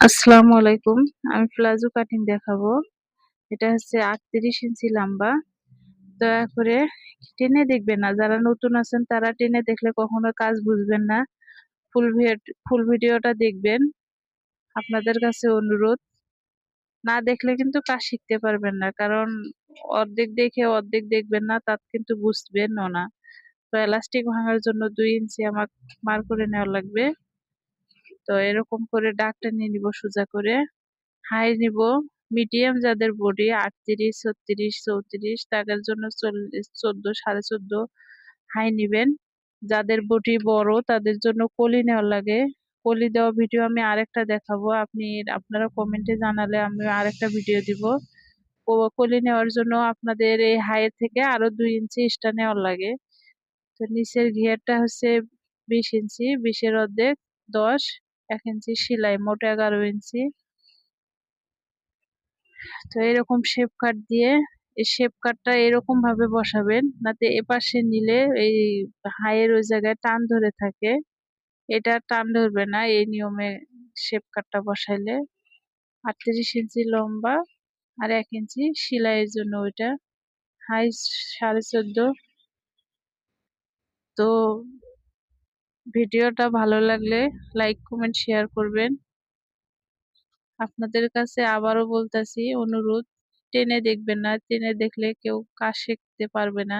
আসসালামু আলাইকুম। আমি প্লাজো কাটিং দেখাবো। এটা হচ্ছে ৩৮ ইঞ্চি লম্বা। দয়া করে টেনে দেখবেন না। যারা নতুন আছেন তারা টেনে দেখলে কখনো কাজ বুঝবেন না। ফুল ভিড ফুল ভিডিওটা দেখবেন। আপনাদের কাছে অনুরোধ। না দেখলে কিন্তু কাজ শিখতে পারবেন না। কারণ অর্ধেক দেখে অর্ধেক দেখবেন না, তাত কিন্তু বুঝবেনও না। তো এলাস্টিক ভাঙার জন্য ২ ইঞ্চি আমার মার করে নেওয়া লাগবে। তো এরকম করে দাগটা নিয়ে নিব সোজা করে। হাই নিব, মিডিয়াম যাদের বডি ৩৮, ৩৬, ৩৪ তাদের জন্য ১৪, ১৪.৫ হাই নিবেন। যাদের বডি বড় তাদের জন্য কলি নেওয়া লাগে। কলি দেওয়া ভিডিও আমি আরেকটা দেখাবো। আপনারা কমেন্টে জানালে আমি আরেকটা ভিডিও দিব। কলি নেওয়ার জন্য আপনাদের এই হাইয়ের থেকে আরো ২ ইঞ্চি এক্সট্রা নেওয়া লাগে। তো নিচের ঘিয়ারটা হচ্ছে ২০ ইঞ্চি, ২০-এর অর্ধেক ১০, ১ ইঞ্চি সেলাই, মোট ১১ ইঞ্চি। তো এরকম শেপ কাট দিয়ে এই শেপ কাটটা এরকম ভাবে বসাবেন, যাতে এপাশে নিলে এই হাইয়ের ওই জায়গায় টান ধরে থাকে। এটা টান ধরবে না এই নিয়মে শেপ কাটটা বসাইলে। ৩৮ ইঞ্চি লম্বা আর ১ ইঞ্চি সেলাইয়ের জন্য ওইটা। হাই ১৪.৫। তো ভিডিওটা ভালো লাগলে লাইক, কমেন্ট, শেয়ার করবেন। আপনাদের কাছে আবারও বলতাছি অনুরোধ, টেনে দেখবেন না। টেনে দেখলে কেউ কাজ শিখতে পারবে না।